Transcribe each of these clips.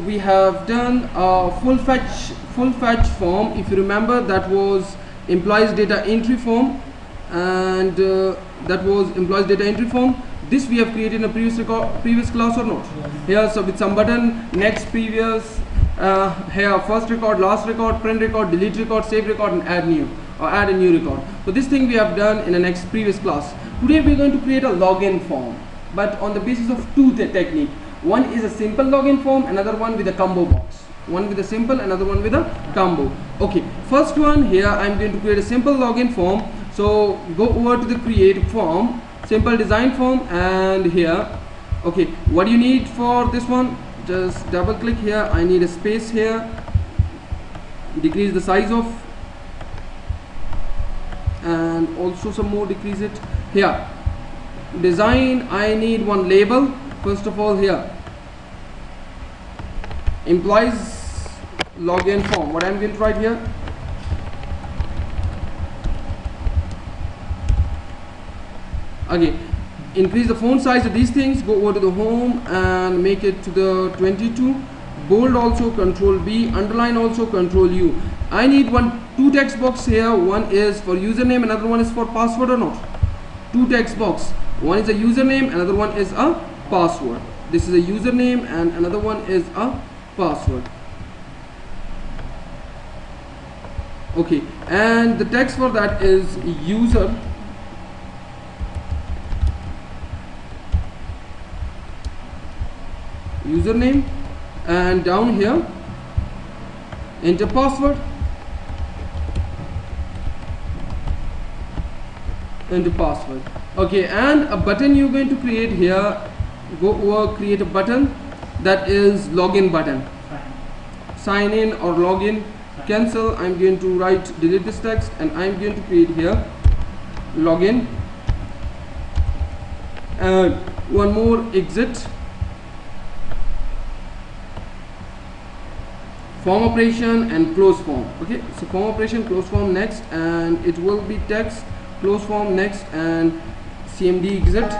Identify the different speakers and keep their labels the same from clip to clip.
Speaker 1: we have done a full fetch form. If you remember, that was employees data entry form, and this we have created in a previous class or not? Here, so with some button, next, previous, here first record, last record, print record, delete record, save record, and add new, or add a new record. So this thing we have done in the next previous class. Today we are going to create a login form, but on the basis of two technique. One is a simple login form, another one with a combo box. One with a simple, another one with a combo. Okay, first one here, I'm going to create a simple login form. So go over to the create form, simple design form, and here, okay, what do you need for this one? Just double click here. I need a space here, decrease the size of, and also some more, decrease it here. Design, I need one label. First of all, here, employees login form. What I'm going to write here? Okay, increase the font size of these things. Go over to the home and make it to the 22. Bold also, Control B. Underline also, Control U. I need two text box here. One is for username, another one is for password or not? Two text box. One is a username, another one is a password. This is a username and another one is a password. Okay, and the text for that is user, username, and down here enter password, enter password. Okay, and a button you're going to create here. Go over, create a button that is login button, sign in or login, cancel. I'm going to write delete this text, and I'm going to create here login, and one more, exit, form operation, and close form. Okay, so form operation, close form next, and it will be text, close form next, and cmd exit,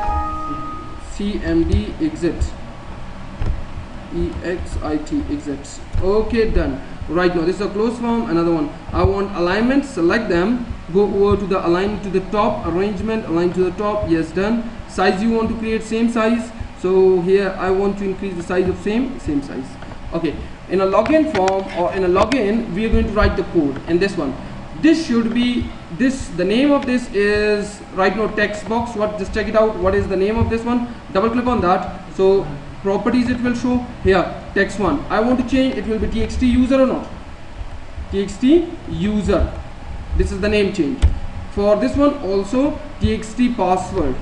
Speaker 1: exit. Okay, done. Right now this is a close form. Another one, I want alignment. Select them, go over to the align to the top, arrangement, align to the top. Yes, done. Size you want to create same size. So here I want to increase the size of same size. Okay, in a login form or in a login, we are going to write the code in this one. This should be this, the name of this is right now text box. What, just check it out. What is the name of this one? Double click on that. So properties, it will show here text one. I want to change, it will be txt user or not? Txt user. This is the name change. For this one also txt password,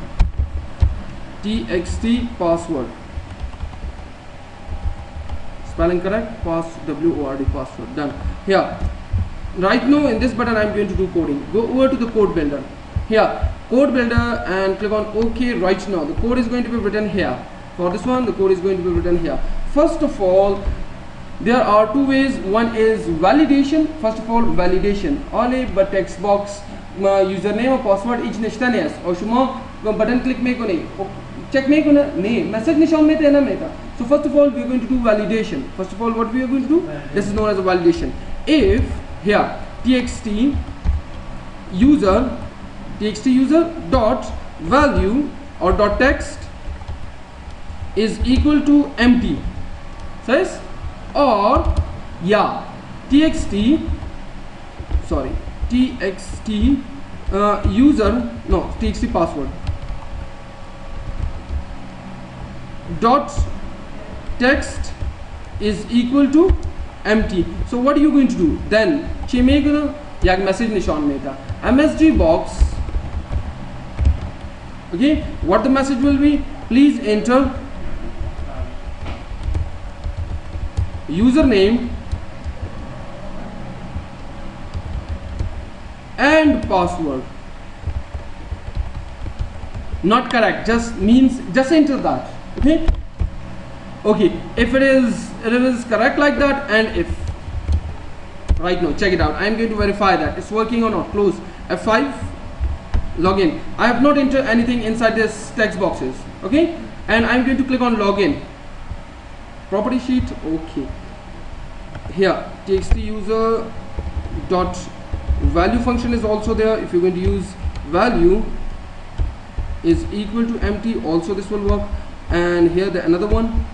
Speaker 1: spelling correct, word password. Done. Here, right now in this button I'm going to do coding. Go over to the code builder. Here, code builder, and click on OK. Right now the code is going to be written here. For this one, the code is going to be written here. First of all, there are two ways. One is validation. First of all, validation. Only but text box username or password each nishtanes. Or shuma button click me kone. Check me kone. Ne message nishon me tena meta. So first of all, we are going to do validation. First of all, what we are going to do? This is known as a validation. If here txt user dot value or dot text is equal to empty, says, or yeah txt user, no, txt password dot text is equal to empty. So what are you going to do then? Chimeguna yak message nishon meta msg box. Okay, what the message will be? Please enter username and password. Not correct, just means just enter that. Okay, okay, if it is correct like that, and if right now check it out, I am going to verify that it's working or not. Close F5, login. I have not entered anything inside this text boxes. Okay, and I'm going to click on login. property sheet. Okay, here txt user dot value function is also there. If you're going to use value is equal to empty, also this will work. And here the another one,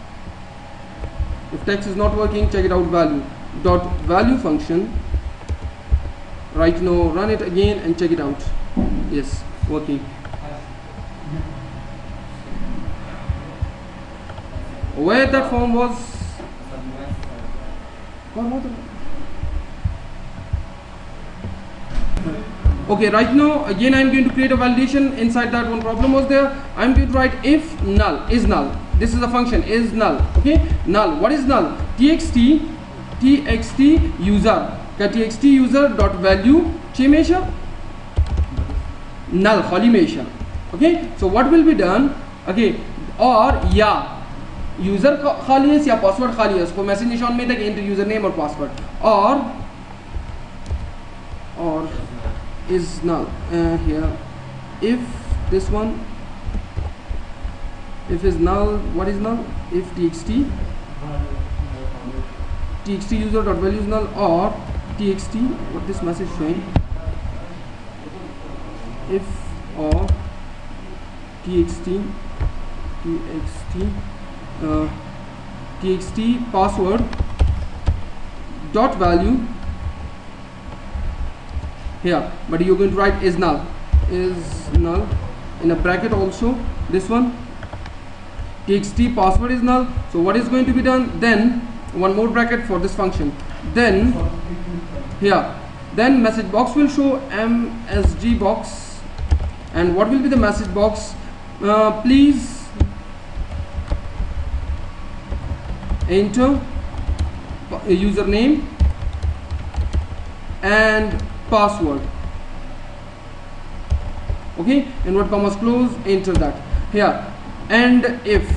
Speaker 1: if text is not working, check it out, value dot value function. Right now run it again and check it out. Yes, working. Where that form was, okay, right now again I'm going to create a validation. Inside that one problem was there. I'm going to write if null is null. This is a function is null. Okay, null. What is null? txt user का txt user dot value chemesha null khali mesha. Okay, so what will be done? Okay, or yeah user खाली है या password खाली है, उसको message निशान में तक enter user name और password, or is null. Here if this one, if is null, what is null? If txt user dot value is null, or txt, what this message showing, if or txt password dot value here, but you're going to write is null in a bracket also. This one txt password is null. So what is going to be done? Then one more bracket for this function. Then here, then message box will show msg box. And what will be the message box? Please enter username and password. Okay, and what commas close, enter that here. And if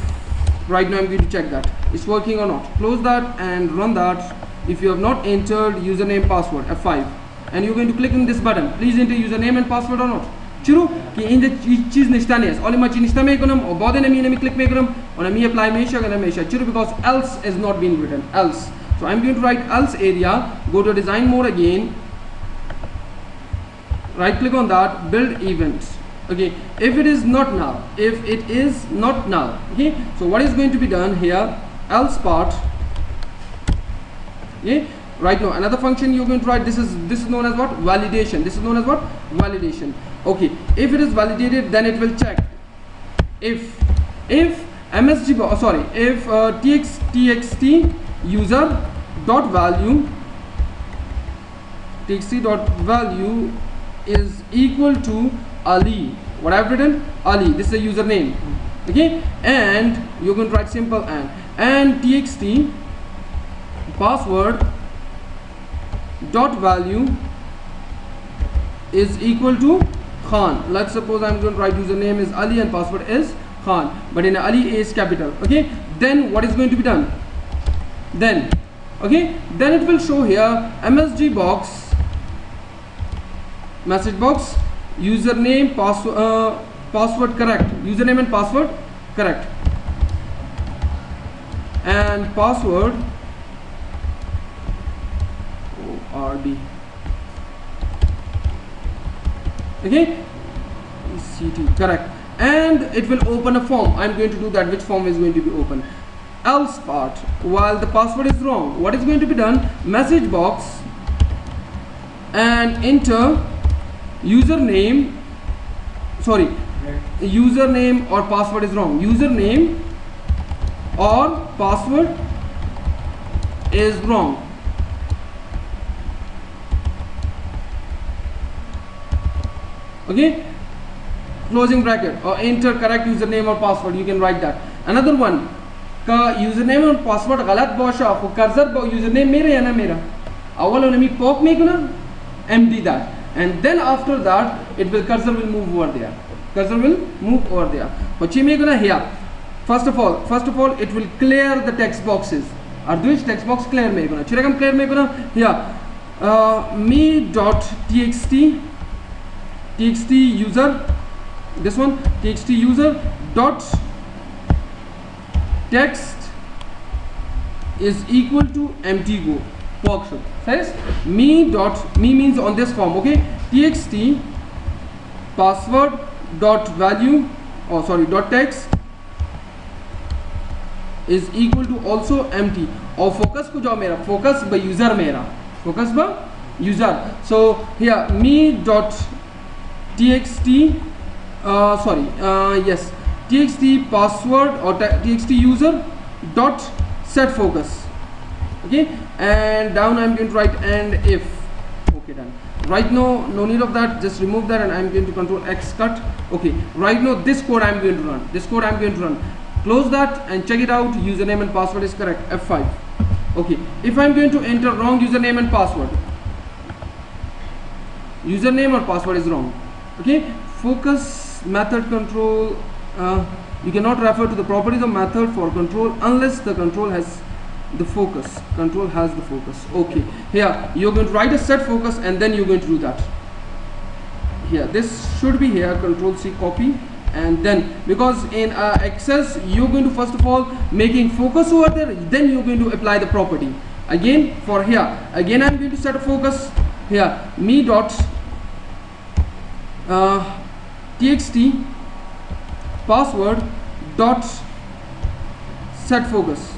Speaker 1: right now I'm going to check that it's working or not, close that and run that. If you have not entered username password, F5, and you're going to click on this button, please enter username and password or not. Churu ki in the cheese nishtanes only much nishta mekunam or bother me click mekunam on a me apply mesha and mesha churu, because else is not being written else. So I'm going to write else area, go to design mode again, right click on that, build event. Okay, if it is not null, if it is not null, okay, so what is going to be done here? Else part. Okay, right now another function you're going to write, this is known as what? Validation. This is known as what? Validation. Okay, if it is validated, then it will check if msg sorry, if txt user dot value txt dot value is equal to Ali. What I've written? Ali. This is a username. Okay, and you're going to write simple and txt password dot value is equal to Khan. Let's suppose I'm going to write username is Ali and password is Khan, but in Ali A is capital. Okay, then what is going to be done? Then okay, then it will show here msg box message box username password correct, username and password correct, and password ORD. Okay, CT correct, and it will open a form. I'm going to do that. Which form is going to be open? Else part, while the password is wrong, what is going to be done? Message box and enter username, sorry, username or password is wrong, username or password is wrong. Okay, closing bracket, or enter correct username or password, you can write that. Another one का username और password गलत बोशा को cursor username मेरे या ना मेरा अवल उन्हें मी pop में कुना empty that, and then after that it will cursor will move over there, cursor will move over there. Hochi में कुना here first of all it will clear the text boxes. Arduish text box clear में कुना चिरकम clear में कुना here me.txt user, this one txt user dot text is equal to empty go. Workshop says me means on this form, okay, txt password dot value, oh sorry, dot text is equal to also empty. और focus को जाओ मेरा, focus by user मेरा, focus by user. So here me dot txt yes, txt password or txt user dot set focus, okay, and down I'm going to write and if. Okay, done. Right now no need of that, just remove that, and I'm going to control X cut. Okay, right now this code I'm going to run, close that and check it out. Username and password is correct, F5. Okay, if I'm going to enter wrong username and password, username or password is wrong, okay, focus method control, you cannot refer to the properties of method for control unless the control has the focus. Okay, here you're going to write a set focus and then you're going to do that. Here this should be here, control C copy, and then because in access you're going to first of all making focus over there, then you're going to apply the property. Again for here, again I'm going to set a focus here, me dot txt password dot set focus,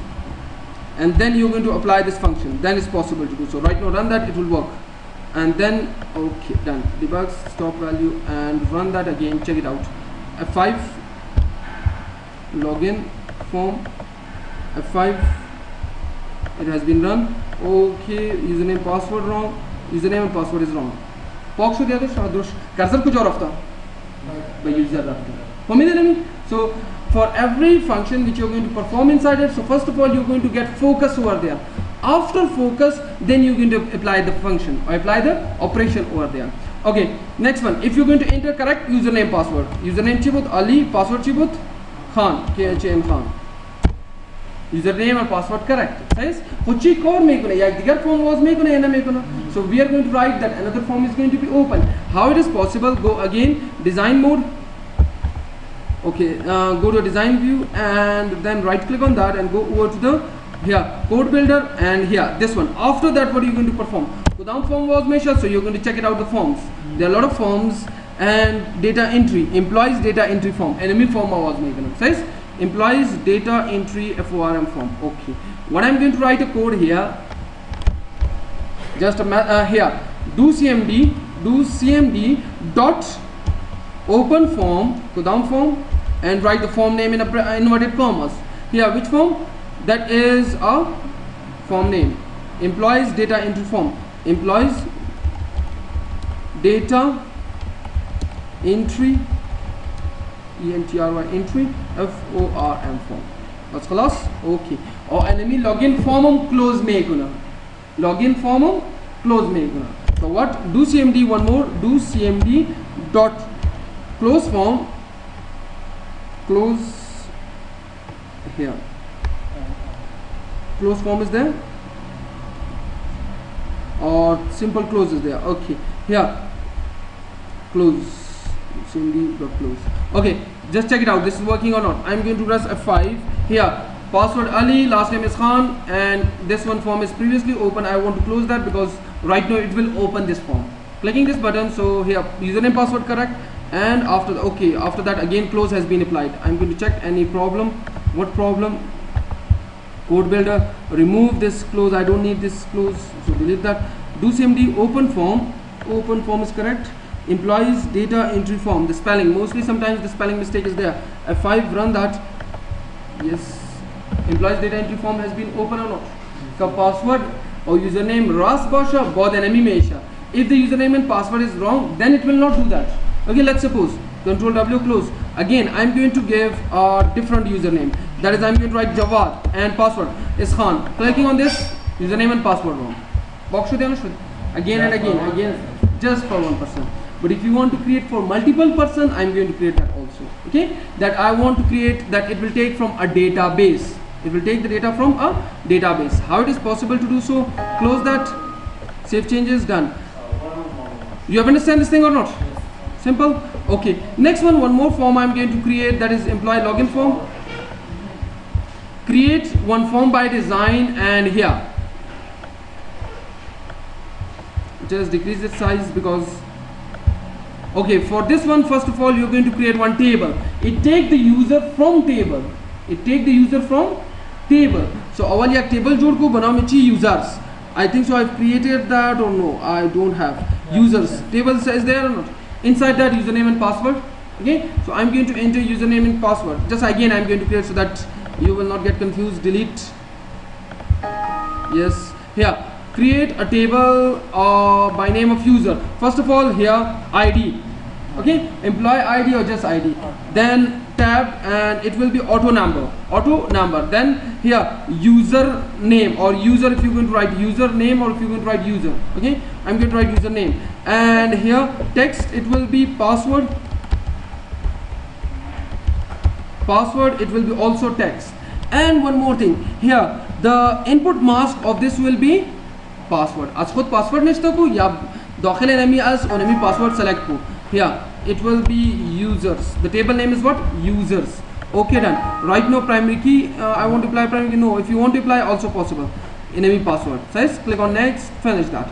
Speaker 1: and then you're going to apply this function, then it's possible to do so. Right now run that, it will work, and then okay, done. Debug stop value and run that again, check it out. F5 login form, F5, it has been run. Okay, username password wrong, username and password is wrong. Pok shu diya tha cursor kuch aur rafta by user rafta. So for every function which you're going to perform inside it, so first of all you're going to get focus over there. After focus, then you're going to apply the function or apply the operation over there. Okay, next one, if you're going to enter correct username password, username chibut Ali, password chibut Khan, KHN Khan, username and password correct, says kuchi core mekuna ya digar form was mekuna ena mekuna. So we are going to write that another form is going to be open. How it is possible? Go again design mode. Okay, go to design view and then right click on that and go over to the here code builder, and here this one. After that what are you going to perform? Go down form was measured, so you're going to check it out the forms. There are a lot of forms and data entry, employees data entry form, enemy form was making says employees data entry FORM form. Okay, what I'm going to write a code here, just a here do cmd dot open form, go down form and write the form name in inverted commas. Here which form? That is a form name, employees data entry form, employees data entry entry FORM form. That's class. Okay, or enemy login form close me guna, login form close me guna. So what? Do cmd, one more, do cmd dot close form, close here, close form is there or simple close is there. Okay, here close, cmd dot close. Okay, just check it out, this is working or not. I'm going to press F5 here, password Ali, last name is Khan, and this one form is previously open. I want to close that because right now it will open this form. Clicking this button, so here username password correct, and after the, okay, after that again close has been applied. I'm going to check any problem. What problem? Code builder, remove this close, I don't need this close, so delete that. Do cmd open form is correct. Employees data entry form, the spelling, mostly sometimes the spelling mistake is there. F5 run that. Yes, employees data entry form has been open or not. So password or username Ras Basha bod enemy meisha. If the username and password is wrong, then it will not do that. Okay, let's suppose control W close. Again I'm going to give a different username, that is I'm going to write Jawad, and password is Khan. Clicking on this, username and password wrong. Again and again, just for one person. But if you want to create for multiple person, I'm going to create that also. Okay, that I want to create that it will take from a database. It will take the data from a database. How it is possible to do so? Close that, save changes, done. You have understand this thing or not? Simple. Okay, next one more form I'm going to create, that is employee login form. create one form by design, and here just decrease its size because okay, for this one first of all you're going to create one table. It take the user from table, so awal yak table jod ko banao mechi users. I think so I've created that, or no, I don't have. Users table says there or not, inside that username and password. Okay, so I'm going to enter username and password. Just again I'm going to create so that you will not get confused. Delete. Yes, here create a table by name of user. First of all here ID, okay, employee ID or just ID, then tab, and it will be auto number. Then here user name or user, if you're going to write username or if you're going to write user. Okay, I'm going to write username, and here text, it will be password, it will be also text. And one more thing, here the input mask of this will be password. As khud password nishta ko ya dakhil enemy as enemy password select ko. Here it will be users. The table name is what? Users. Okay, done. Right now primary key, I want to apply primary key. No, if you want to apply also possible. Enemy password. Says click on next, finish that.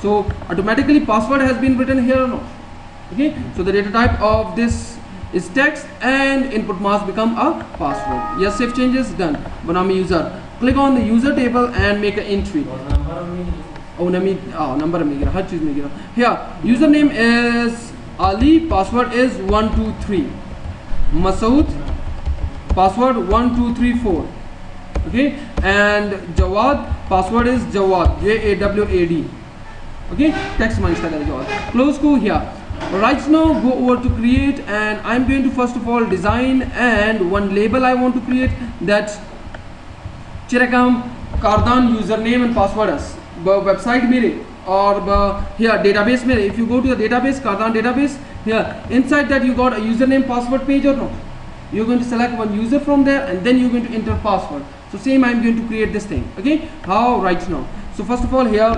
Speaker 1: So automatically password has been written here or not. Okay, so the data type of this is text and input mask become a password. Yes, save changes, done. Banami user. Click on the user table and make an entry. Number here username is Ali, password is 123. Masood, password 1234. Okay, and Jawad, password is Jawad, Jawad. Okay, text manista Jawad. Close go here. Right now go over to create, and I'm going to first of all design, and one label I want to create, that Chirakam Kardan username and password is website mere or here database mere. If you go to the database, Kardan database, here inside that you got a username password page or not. You're going to select one user from there, and then you're going to enter password. So same I'm going to create this thing. Okay, how? Right now, so first of all here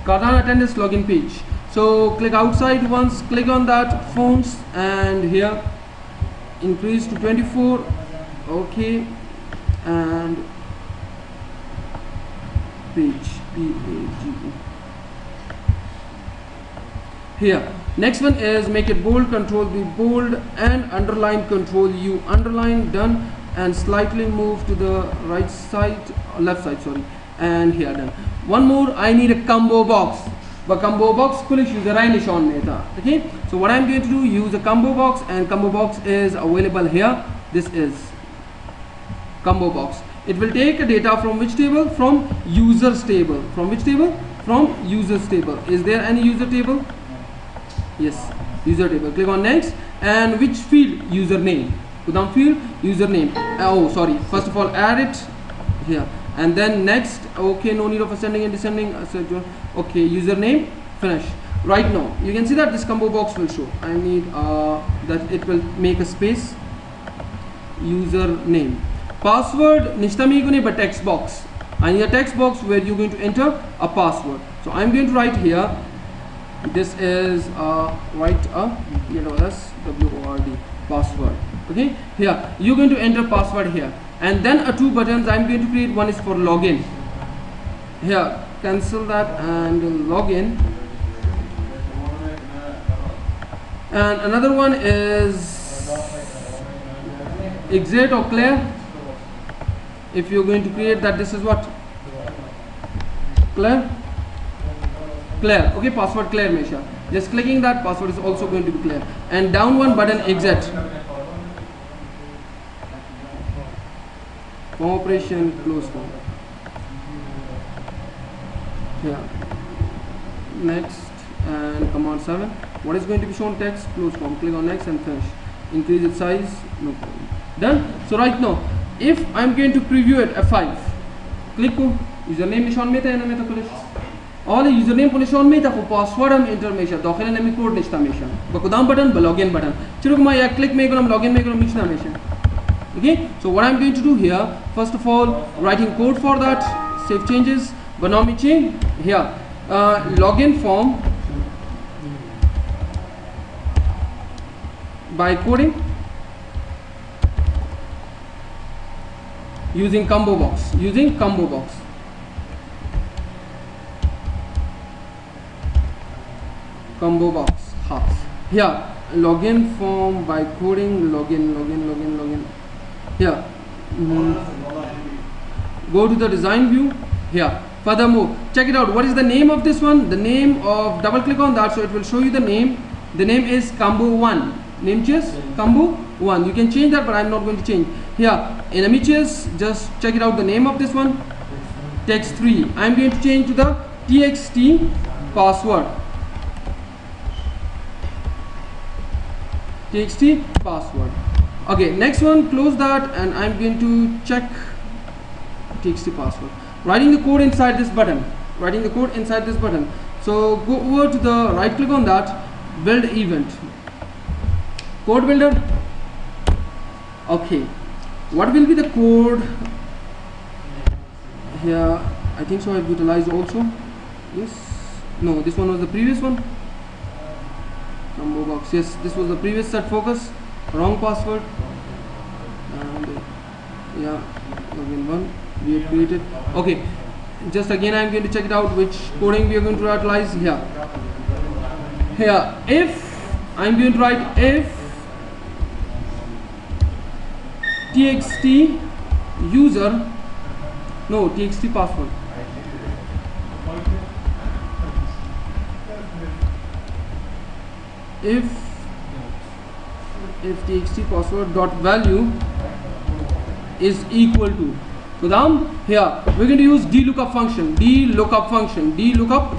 Speaker 1: Cardano attendance login page. So click outside once, click on that phones, and here increase to 24. Okay, and page PAGE. Here next one is make it bold, control B bold, and underline, control U underline, done, and slightly move to the right side, left side, sorry, and here done. One more, I need a combo box. But combo box kulish user nishon meta. Okay, so what I'm going to do, use a combo box, and combo box is available here. This is combo box. It will take a data from which table? From users table. From which table? From users table. Is there any user table? Yes, user table. Click on next, and which field? Username. Kudam field username. Oh sorry, first of all add it here, and then next. Okay, no need of ascending and descending. Okay, username, finish. Right now you can see that this combo box will show. I need that it will make a space. Username, password nistamigune, but text box. I need a text box where you're going to enter a password. So I'm going to write here, this is write a WORD password. Okay, here you're going to enter password here, and then two buttons I'm going to create. One is for login. Here cancel that and login, and another one is exit or clear. If you're going to create that, this is what? Clear. Okay, password clear Mesha. Just clicking that, password is also going to be clear. And down one button, exit. Form operation, close form. Yeah. Next, and command 7. What is going to be shown? Text, close form. Click on next and finish. Increase its size, no problem. Done. So right now, if I'm going to preview it, F5, click username nishon mein tha na polish. All username polish on mein tha password am enter mesha. Dakhil na code nishta mesha. Bakudam button, login button. Chiruk ma ya click me karam login me karam nishna mesha. Okay. So what I'm going to do here, first of all, writing code for that. Save changes. Bonomici here. Login form by coding using combo box. Combo box half. Here login form by coding login. Here go to the design view. Here furthermore, check it out. What is the name of this one? The name of, double click on that, so it will show you the name. The name is Combo1. Name is Combo1. You can change that, but I'm not going to change. Here in images, just check it out. The name of this one, text3. I'm going to change to the txt password. txt password. Okay, next one, close that, and I'm going to check txt password. Writing the code inside this button. So go over to the right click on that, build event, code builder. Okay, what will be the code here? I think so I've utilized also. Yes, no, this one was the previous one. Combo box. Yes, this was the previous set focus. Wrong password. And yeah, login one we have created. Okay, just again I'm going to check it out which coding we are going to utilize here. Here, if I'm going to write if txt user, no, txt password. If txt password dot value is equal to, so down here we're going to use dlookup function. dlookup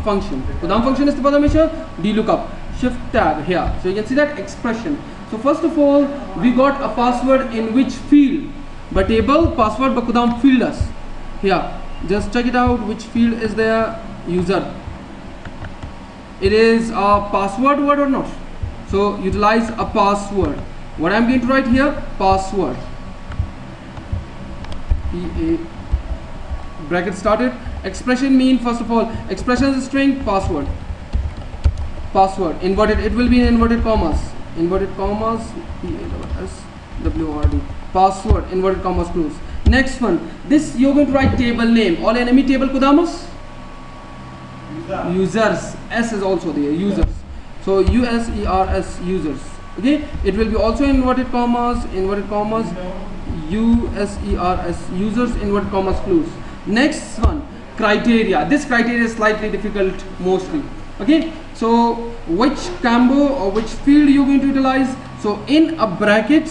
Speaker 1: function. So down function is the parameter dlookup. Shift tab here, so you can see that expression. So first of all, we got a password in which field? But table password but kudam field us. Here, just check it out. Which field is there? User. It is a password word or not? So utilize a password. What I'm going to write here? Password. PA bracket started. Expression mean, first of all, expression is string, password. Inverted, it will be in inverted commas. PASSWORD. Password, inverted commas close. Next one, this you're going to write table name. All enemy table kudamas? Users. S is also there, users. So USERS, users. Okay, it will be also inverted commas, USERS, users, inverted commas close. Next one, criteria. This criteria is slightly difficult mostly. Okay, so which combo or which field you're going to utilize? So in a bracket,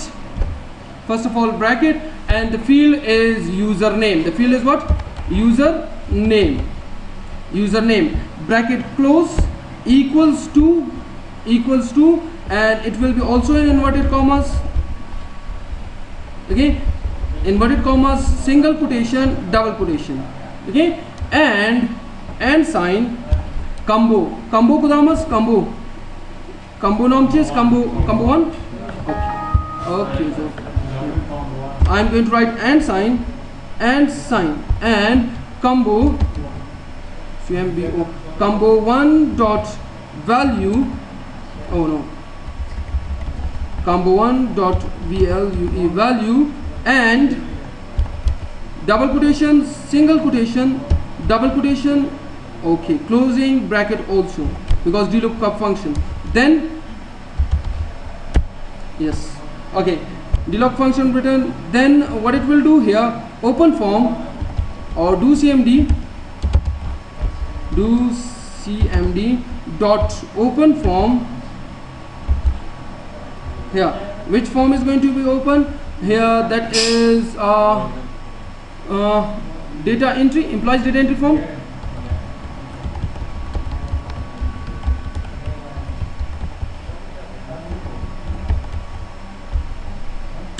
Speaker 1: first of all bracket, and the field is username. The field is what? Username. Bracket close, equals to, and it will be also in inverted commas. Okay, inverted commas, single quotation, double quotation. Okay, and sign. Combo kudamas, combo nomches, combo one. Okay, so I'm going to write and sign and combo CMBO combo one dot value. Oh no, combo one dot value and double quotation, single quotation, double quotation. Okay, closing bracket also, because dlookup function. Then yes, okay, dlookup function written. Then what it will do here, open form or do cmd dot open form. Here, which form is going to be open here? That is data entry, implies data entry form.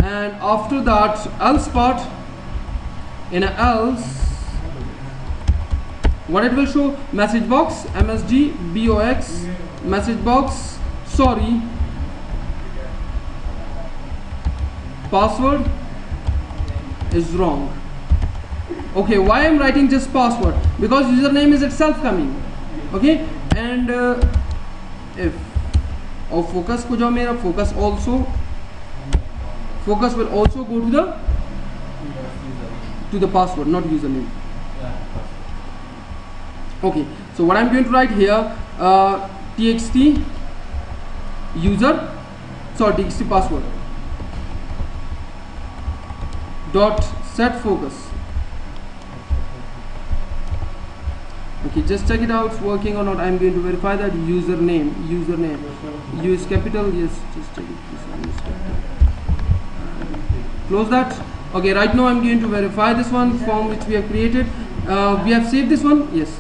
Speaker 1: And after that, else part. In a else, what it will show? Message box, msg box, message box, sorry, password is wrong. Okay, why I'm writing just password? Because username is itself coming. Okay, and if focus ko jao mera focus will also go to the password, not username. Okay, so what I'm going to write here, txt txt password dot set focus. Okay, just check it out, it's working or not. I'm going to verify that. Username use capital, yes, just check it. Close that. Okay, right now I'm going to verify this one form which we have created. We have saved this one, yes.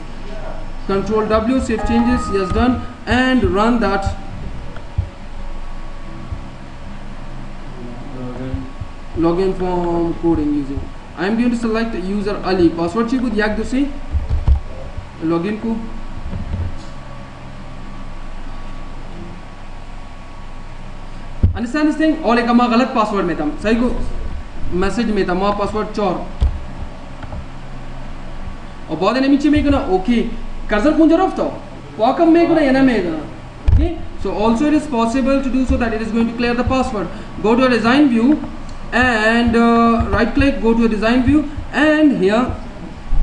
Speaker 1: Control W, save changes, yes, done, and run that. Login form coding using. I am going to select user Ali. Password chi ko yak dosi. Login ko. Understand this thing? और एक हमारा गलत password में था, सही को message में था हमारा पासवर्ड चोर और बहुत ने नीचे में को ना ओके कर्सर कौन जरूर था वाकम में को ना ये ना में को okay, so also it is possible to do so that it is going to clear the password. Go to a design view and right click, go to a design view, and here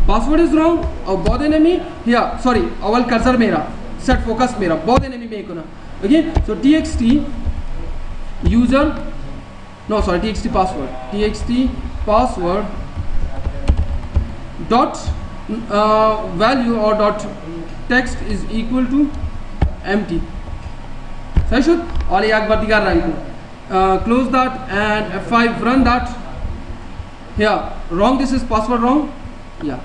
Speaker 1: password is wrong और बहुत enemy here sorry aval cursor मेरा set focus मेरा बहुत enemy में को ना okay, so txt user no sorry txt password dot value or dot text is equal to empty. So I should all एक बार दिखा रहा है close that and F5 run that. Here wrong, this is password wrong, yeah,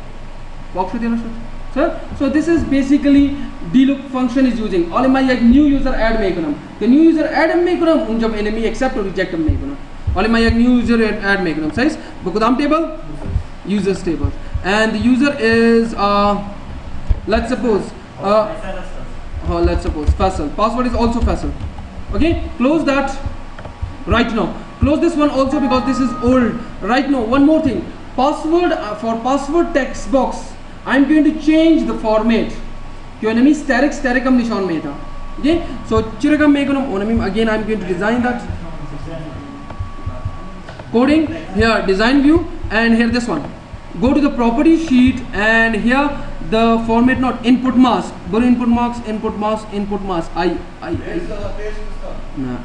Speaker 1: box with sir. So this is basically dloop function is using all my एक new user add में करूँ the new user add में करूँ उन जब enemy accept or reject में करूँ all my एक new user add में करूँ size बुकदाम table users table and the user is let's suppose Faisal. Password is also Faisal. Okay, close that. Right now close this one also because this is old. Right now one more thing, password for password text box I'm going to change the format क्यों enemy static हम निशान में था. Okay, so चिरकम में को again I'm going to design that coding here design view and here this one go to the property sheet and here the format not input mask go to input mask I nah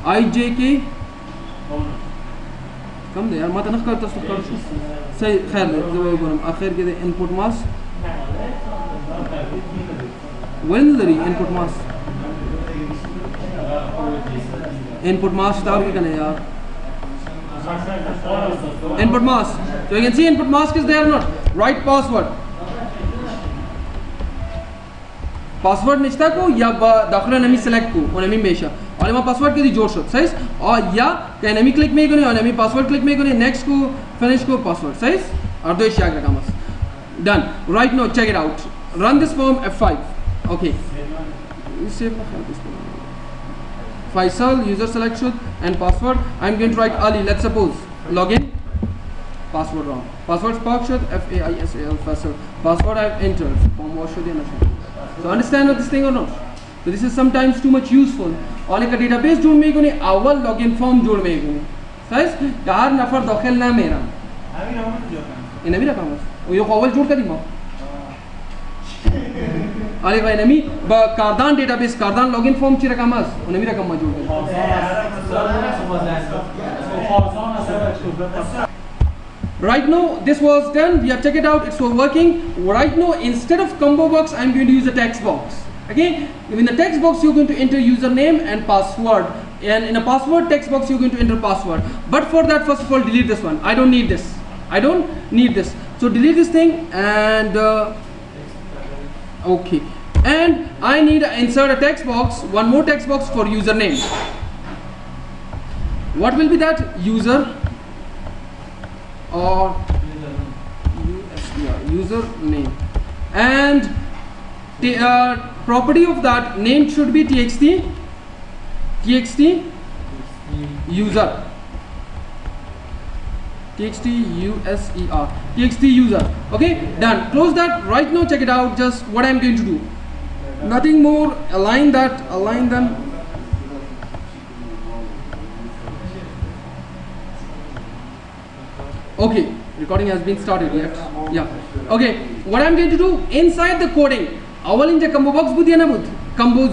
Speaker 1: IJK कम दे यार ما تنخ करता कर सही खैर दे बोलूं आखिर के input mask when the input mask तार के कने यार input mask. So you can see input mask is there or not. Right password निश्ता को या दाखिला नमी select को और नमी मेशा और हमारा पासवर्ड के लिए जोड़ सकते साइज और या कहीं नमी क्लिक में करें और नमी पासवर्ड क्लिक में करें नेक्स्ट को फिनिश को पासवर्ड साइज और दो इश्याक रखा मस done. Right now check it out, run this form F5. Okay, Faisal user selection and password I'm going to write Ali. Let's suppose login password wrong password Faisal password I've entered form was so understand what this thing or not. So this is sometimes too much useful और एक database जोड़ में कोने अवल login form जोड़ में कोने size चार नफर दाखिल ना मेरा इन्हें भी रखा हूँ वो यो अवल जोड़ कर दी माँ अरे भाई नमी कार्दान database कार्दान login form ची रखा मास उन्हें भी रखा माँ जोड़ कर Right now this was done, we have checked it out, it's all working. Right now instead of combo box I'm going to use a text box. Okay, in the text box you're going to enter username and password, and in a password text box you're going to enter password. But for that first of all delete this one. I don't need this. So delete this thing and okay, and I need to insert a text box, one more text box for username. What will be that? User or username, and the property of that name should be txt user txt user, txt user. Okay, done. Close that. Right now check it out. Just what I'm going to do, nothing more. Align that, align them. Okay, recording has been started yet. Yeah. Okay, what I'm going to do inside the coding, awal inje combo box budiana bud combo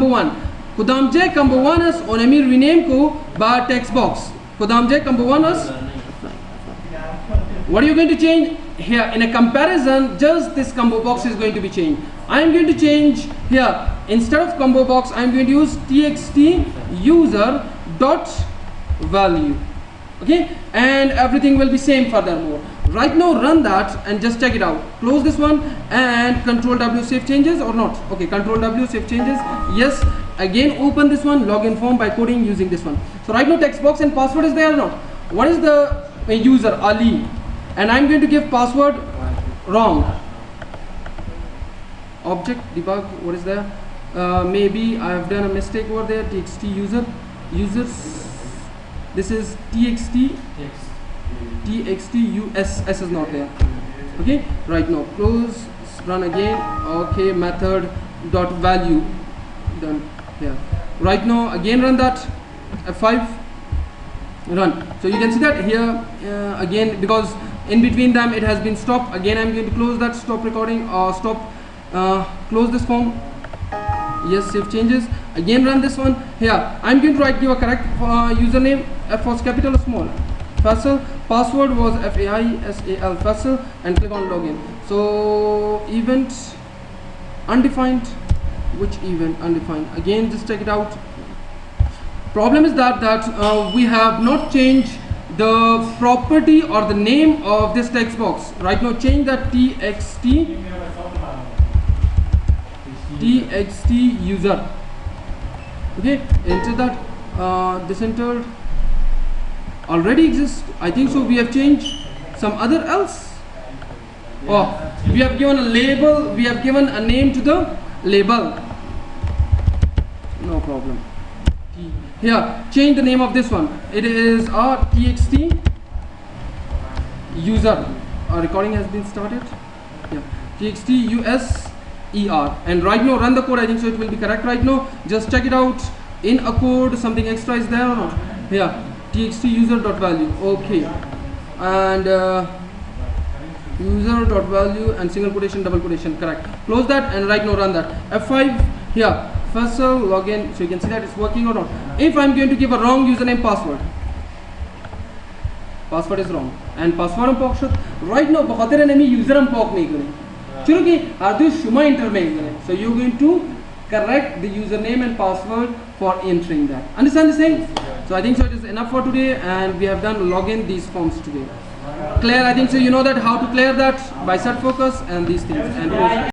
Speaker 1: 1 kudamje combo 1 as onemi rename ko ba text box kudamje combo 1 as. What are you going to change here? In a comparison, just this combo box is going to be changed. I am going to change here, instead of combo box I am going to use txt user dot value. Okay, and everything will be same furthermore. Right now run that and just check it out. Close this one and control W, save changes or not. Okay, control W, save changes, yes. Again open this one, login form by coding using this one. So right now text box and password is there or not. What is the user? Ali, and I'm going to give password wrong. Object debug, what is there? Maybe I have done a mistake over there. txt users, this is txt us is not there. Okay, right now close, run again. Okay, method dot value, done here. Right now again run that, F5, run. So you can see that here again, because in between them it has been stopped. Again I'm going to close that, stop recording or stop, close this form, yes, save changes. Again run this one. Here I'm going to give a correct username. F was capital or small, Faisal. Password was FAISAL, Faisal, and click on login. So event undefined, which event undefined? Again just check it out. Problem is that we have not changed the property or the name of this text box. Right now change that txt user. Okay, enter that. This entered already exists, I think so. We have changed some other else. Oh, we have given a label, we have given a name to the label, no problem. Here change the name of this one, it is our txt user. Our recording has been started. Yeah, txt user, and right now run the code. I think so it will be correct right now. Just check it out. In a code something extra is there or not. Here txt user dot value. Okay, and user dot value and single quotation, double quotation, correct. Close that and right now run that. F5, here Faisal login. So you can see that it's working or not. If I'm going to give a wrong username password is wrong, and password am pokshat right now bakhater enemy user am pok nahi kare chalo ki adu shuma enter mein kare. So you're going to correct the username and password for entering that. Understand the same? So I think so it is enough for today, and we have done login these forms today. Clear? I think so you know that how to clear that by set focus and these things. And